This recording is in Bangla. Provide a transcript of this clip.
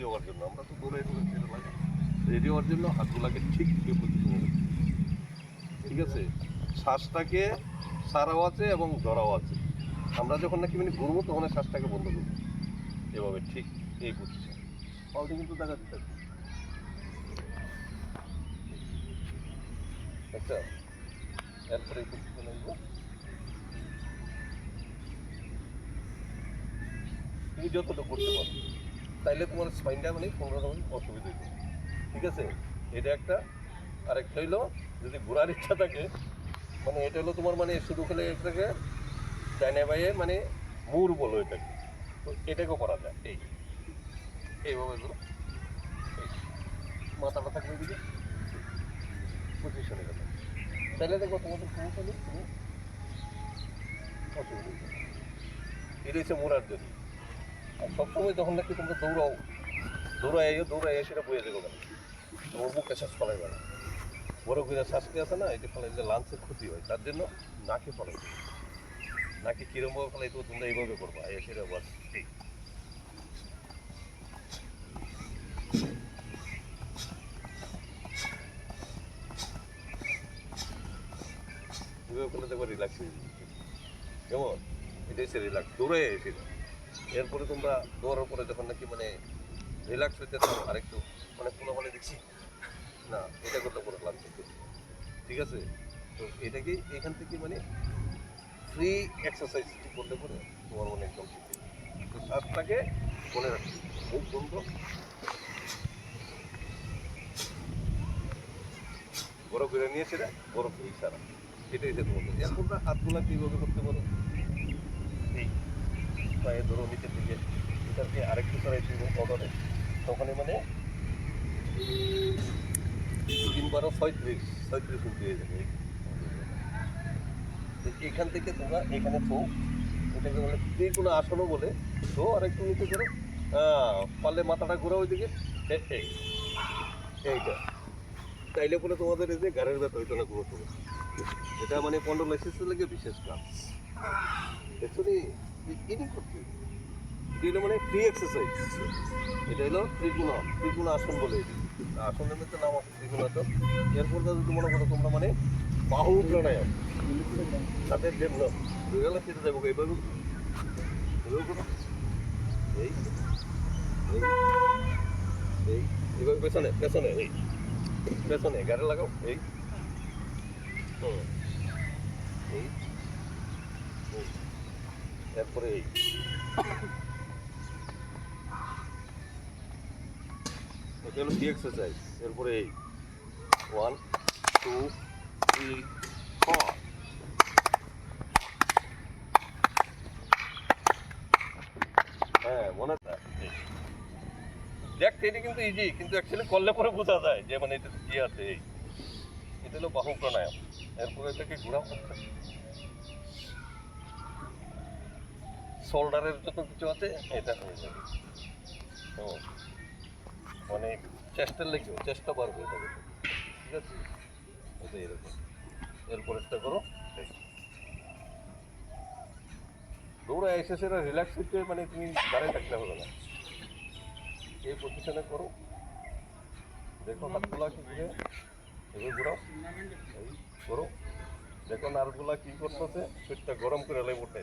হওয়ার জন্য, আমরা তো দৌড়ে রেডি হওয়ার জন্য হাতগুলাকে ঠিক এই পজিশনে, ঠিক আছে? শ্বাসটাকে সারাও আছে এবং জড়াও আছে। আমরা যখন নাকি মানে ঘুরবো তখন শ্বাসটাকে বন্ধ করবো এভাবে, ঠিক এই পজিশন। পাউটি কিন্তু দেখা দিতে আচ্ছা, এরপরে এই পজিশনে আসবো। তুমি যতটুকু করতে পারো, তাইলে তোমার স্পাইনটা মানে কোনো রকম অসুবিধা নেই, ঠিক আছে? এটা একটা। আরেকটা হইলো যদি ঘোরার ইচ্ছা থাকে, মানে এটা হলো তোমার মানে শুধু খেলে এটাকে ডাইনে বাইয়ে মানে মুর বলো এটাকে, তো এটাকেও করা যায়। এইভাবে ধরো, মাথাটা থাকবে এদিকে পজিশনে গেলে, তাইলে দেখো তোমাদের সমস্যা নেই, তুমি অসুবিধা নেই। এটা হচ্ছে মোড়ার জন্য। আর সবসময় যখন নাকি তোমরা দৌড়াই সেটা বয়ে দেবো কেন, তোমার মুখে শ্বাস ফলাইবে না। বড় করে শ্বাসকে আছে না, এটা ফলাইলে লাঞ্চের ক্ষতি হয়, তার জন্য নাকে ফলাই দেবে। নাকি কিরমভাবে ফলাই তো তোমরা এইভাবে করবা, সেটা বাস ঠিক। এভাবে করলে দেখবো রিল্যাক্স হয়ে যাবে। কেমন? এটা হচ্ছে রিল্যাক্স, দৌড়ে সেটা। এরপরে তোমরা দৌড়ার পরে যখন নাকি মানে রিল্যাক্স হইতে থাকো, আরেকটু মানে পুরো মানে দেখছি না, এটা করতে পরে ক্লান্ত, ঠিক আছে? তো এটাকে এখান থেকে মানে ফ্রি এক্সারসাইজ করলে পরে তোমার মনে একদম ঠিক। তো শ্বাসটাকে মনে রাখছি, মুখ বন্ধ, বড় করে নিয়েছে রে, বড় করে ইশারা, এটাই যে তোমাদের। এখন হাতগুলা কীভাবে করতে পারো, এই পায়ে ধরো নিচের দিকে, এটাকে আরেকটু সরাই দিব কদরে, তখনই মানে 3 × 6 = 36 ফুট দিয়ে যাবে। এখান থেকে তোমরা এখানে তো এটাকে বলে ত্রিকোণ আসনও বলে। তো আরেকটু নিচে করো, পারলে মাথাটা ঘোরা ওইদিকে, এইটা। তাইলে পরে তোমাদের এই যে গাড়ির ব্যথা হইতো না কোনো সময়। এটা মানে স্পন্ডোলাইসিসের লাগে বিশেষ কাজ। অ্যাকচুয়ালি এটি করতে এটা হলো মানে ফ্রি এক্সারসাইজ। এটা হলো ত্রিকোণ আসন বলে। এটি আসনের মধ্যে নাম আছে ত্রিকোণাসন। এরপর যদি মনে করো তোমরা মানে বাহু প্রাণায়াম, তাদের জন্য দুইবেলা সেটা যাবো এইভাবে করো, এই এই এইভাবে পেছনে পেছনে এই পেছনে গাড়ি লাগাও, এই এই এরপরে এই এটা হলো ফ্রি এক্সারসাইজ। এরপরে এই 1 2 3 4। হ্যাঁ মনে দেখতে এটা কিন্তু ইজি, কিন্তু অ্যাকচুয়ালি করলে পরে বোঝা যায় যে মানে এটা কি আছে। এটা হলো বাহু প্রাণায়াম। এরপরে এটাকে ঘোরাও করতে, শোল্ডারের যত কিছু আছে এটা হয়ে যাবে। মানে চেষ্টার লেগেও চেষ্টা বাড়বে এটা, ঠিক আছে? এটা এরকম। এরপরেরটা করো, দৌড়া এসে সেটা রিল্যাক্স হচ্ছে, মানে তুমি দাঁড়িয়ে থাকতে হবে না, এই পজিশনে করো। দেখো হাতগুলা কি করে এভাবে ঘোরাও, এই করো, দেখো নার্ভগুলা কি করতেছে, শরীরটা গরম করে লেগে ওঠে।